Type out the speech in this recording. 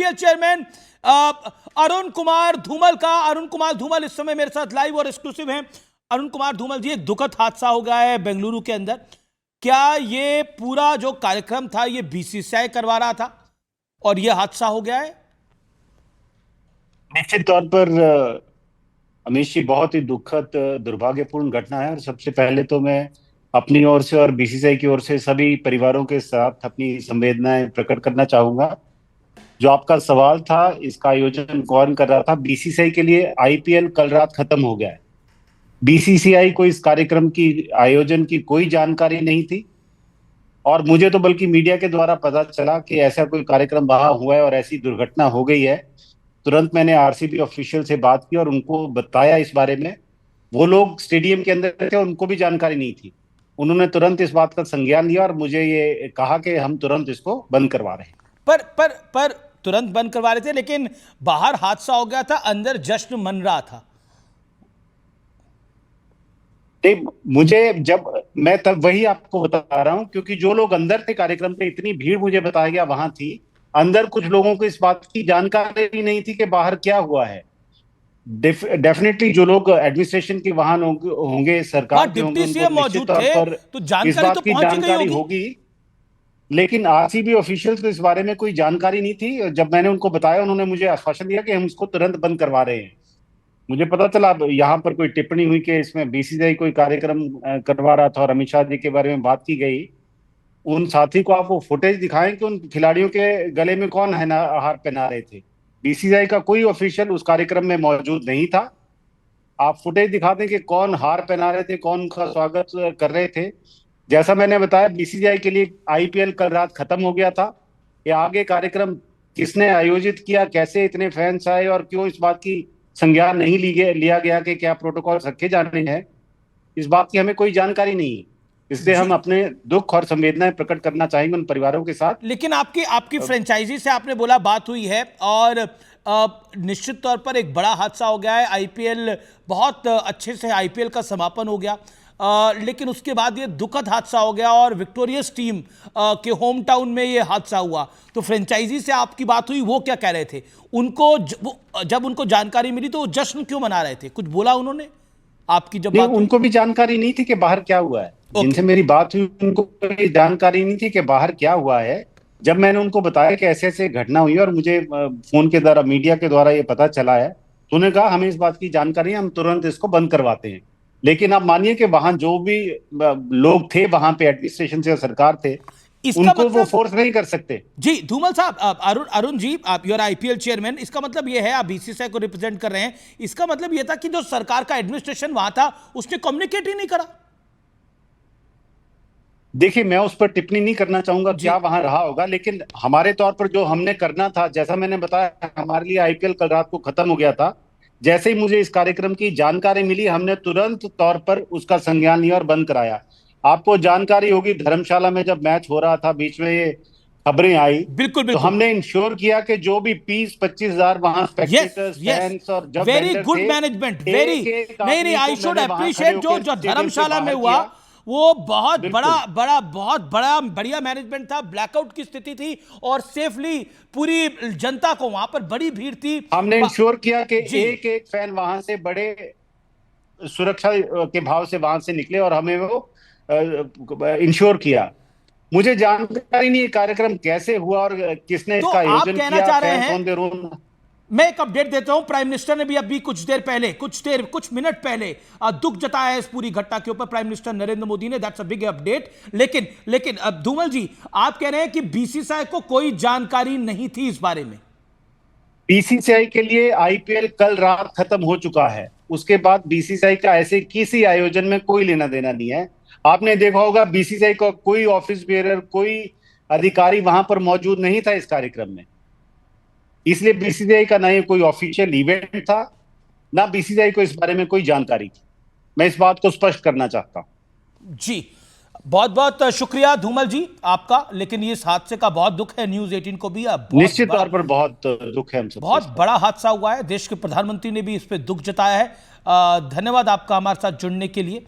IPL chairman Arun Kumar Dhumal इस समय मेरे साथ लाइव और एक्सक्लूसिव हैं। अरुण कुमार धूमल जी, एक दुखद हादसा हो गया है बेंगलुरु के अंदर। क्या ये पूरा जो कार्यक्रम था ये बीसीसीआई करवा रहा था और ये हादसा हो गया है? निश्चित तौर पर अमीश जी, बहुत ही दुखद दुर्भाग्यपूर्ण घटना है। और सबसे पहले तो मैं अपनी ओर से और बीसीसीआई की ओर से सभी परिवारों के साथ अपनी संवेदनाएं प्रकट करना चाहूंगा। जो आपका सवाल था, इसका आयोजन कौन कर रहा था? बीसीसीआई के लिए आईपीएल कल रात खत्म हो गया है। बीसीसीआई को इस कार्यक्रम की आयोजन की कोई जानकारी नहीं थी, और मुझे तो बल्कि मीडिया के द्वारा पता चला कि ऐसा कोई कार्यक्रम वहां हुआ है और ऐसी दुर्घटना हो गई है। तुरंत मैंने आरसीबी ऑफिशियल से बात की और उनको बताया इस बारे में। वो लोग स्टेडियम के अंदर थे, उनको भी जानकारी नहीं थी। उन्होंने तुरंत इस बात का संज्ञान लिया और मुझे ये कहा कि हम तुरंत इसको बंद करवा रहे हैं। पर तुरंत बंद करवा रहे थे, लेकिन बाहर हादसा हो गया था, अंदर जश्न मन रहा था। नहीं, मुझे जब मैं तब वही आपको बता रहा हूं, क्योंकि जो लोग अंदर थे कार्यक्रम पे, इतनी भीड़ मुझे बताया गया वहां थी। अंदर कुछ लोगों को इस बात की जानकारी नहीं थी कि बाहर क्या हुआ है। डेफिनेटली जो लोग एडमिनिस्ट्रेशन के वहां होंगे, वहां सरकार के होंगे, डिप्टी उनको सीएम निश्चित मौजूद तौर थे, पर तो इस जानकारी तो बात की पहुंच ही गई जानकारी होगी। होगी। लेकिन आरसीबी ऑफिशियल्स को इस बारे में कोई जानकारी नहीं थी। जब मैंने उनको बताया, उन्होंने मुझे आश्वासन दिया कि हम इसको तुरंत बंद करवा रहे हैं। मुझे पता चला अब यहाँ पर कोई टिप्पणी हुई कि इसमें बीसीसीआई कोई कार्यक्रम करवा रहा था और अमित शाह जी के बारे में बात की गई। उन साथी को आप वो फुटेज दिखाएं कि उन खिलाड़ियों के गले में कौन है ना हार पहना रहे थे। बीसीसीआई का कोई ऑफिशियल उस कार्यक्रम में मौजूद नहीं था। आप फुटेज दिखा दें कि कौन हार पहना रहे थे, कौन उनका स्वागत कर रहे थे। जैसा मैंने बताया, बीसीसीआई के लिए आईपीएल कल रात खत्म हो गया था। ये आगे कार्यक्रम किसने आयोजित किया, कैसे इतने फैंस आए और क्यों इस बात की संज्ञान नहीं लिया गया कि क्या प्रोटोकॉल रखे जाने हैं, इस बात की हमें कोई जानकारी नहीं है। इसलिए जी, हम अपने दुख और संवेदनाएं प्रकट करना चाहेंगे उन परिवारों के साथ। लेकिन आपकी आपकी फ्रेंचाइजी से आपने बोला बात हुई है, और निश्चित तौर पर एक बड़ा हादसा हो गया है। आईपीएल बहुत अच्छे से आईपीएल का समापन हो गया, लेकिन उसके बाद ये दुखद हादसा हो गया और विक्टोरियस टीम के होम टाउन में ये हादसा हुआ। तो फ्रेंचाइजी से आपकी बात हुई, वो क्या कह रहे थे? उनको जब उनको जानकारी मिली तो वो जश्न क्यों मना रहे थे? कुछ बोला उन्होंने आपकी जब नहीं, बात हुई? उनको भी जानकारी नहीं थी कि बाहर क्या हुआ है। ओके। जिनसे मेरी बात हुई, उनको भी जानकारी नहीं थी कि बाहर क्या हुआ है। जब मैंने उनको बताया कि ऐसे ऐसे घटना हुई और मुझे फोन के द्वारा, मीडिया के द्वारा ये पता चला है, तो उन्होंने कहा हमें इस बात की जानकारी है, हम तुरंत इसको बंद करवाते हैं। लेकिन आप मानिए कि वहां जो भी लोग थे, वहां पे एडमिनिस्ट्रेशन से सरकार थे, इसका उनको वो मतलब, फोर्स नहीं कर सकते। जी धूमल साहब, अरुण अरुण जी, आप यूर आईपीएल चेयरमैन, इसका मतलब ये है आप बीसीसीआई को रिप्रेजेंट कर रहे हैं, इसका मतलब ये था कि जो सरकार का एडमिनिस्ट्रेशन वहां था उसने कम्युनिकेट ही नहीं करा। देखिए, मैं उस पर टिप्पणी नहीं करना चाहूंगा जी। क्या वहां रहा होगा, लेकिन हमारे तौर पर जो हमने करना था, जैसा मैंने बताया, हमारे लिए आईपीएल कल रात को खत्म हो गया था। जैसे ही मुझे इस कार्यक्रम की जानकारी मिली, हमने तुरंत तौर पर उसका संज्ञान लिया और बंद कराया। आपको जानकारी होगी, धर्मशाला में जब मैच हो रहा था, बीच में ये खबरें आई, बिल्कुल तो बिल्कुल। हमने इंश्योर किया कि जो भी 20-25 हजार वहां यस स्पेक्टेटर्स, यस, फैंस और जब वेरी वेंडर गुड थे, मैनेजमेंट, वेरी। एक एक नहीं नहीं, आदमी आई को शुड मैंने वहां खड़े अप्रिशिएट जो होकर जो स्टेडियम से धर्मशाला में बाहर हुआ। किया। वो बहुत बड़ा बिल्कुल। बड़ा बहुत बड़ा बढ़िया मैनेजमेंट था। ब्लैकआउट की स्थिति थी और सेफली पूरी जनता को, वहां पर बड़ी भीड़ थी। हमने इंश्योर किया कि जी। एक एक फैन वहां से बड़े सुरक्षा के भाव से वहां से निकले, और हमें वो इंश्योर किया। मुझे जानकारी नहीं है कार्यक्रम कैसे हुआ और किसने तो इसका आप आयोजन कहना किया, चाह रहे फैंस हैं, ऑन द रूम। मैं एक अपडेट देता हूं, प्राइम मिनिस्टर ने भी अभी कुछ देर पहले, कुछ मिनट पहले दुख जताया है इस पूरी घटना के ऊपर, प्राइम मिनिस्टर नरेंद्र मोदी ने। That's a big update. लेकिन लेकिन अब धूमल जी, आप कह रहे हैं कि बीसीसीआई को कोई जानकारी नहीं थी इस बारे में। बीसीसीआई के लिए आईपीएल कल रात खत्म हो चुका है। उसके बाद बीसीसीआई का ऐसे किसी आयोजन में कोई लेना देना नहीं है। आपने देखा होगा, बीसीसीआई का कोई ऑफिस बेरर, कोई अधिकारी वहां पर मौजूद नहीं था इस कार्यक्रम में। इसलिए बीसीसीआई का ना ही कोई ऑफिशियल इवेंट था, ना बीसीसीआई को इस बारे में कोई जानकारी थी। मैं इस बात को स्पष्ट करना चाहता हूं। जी, बहुत बहुत शुक्रिया धूमल जी आपका। लेकिन ये इस हादसे का बहुत दुख है, न्यूज 18 को भी। बहुत निश्चित बड़ा, तौर पर बहुत दुख है हम सबको बहुत इस पर। बड़ा हादसा हुआ है। देश के प्रधानमंत्री ने भी इस पर दुख जताया है। धन्यवाद आपका हमारे साथ जुड़ने के लिए।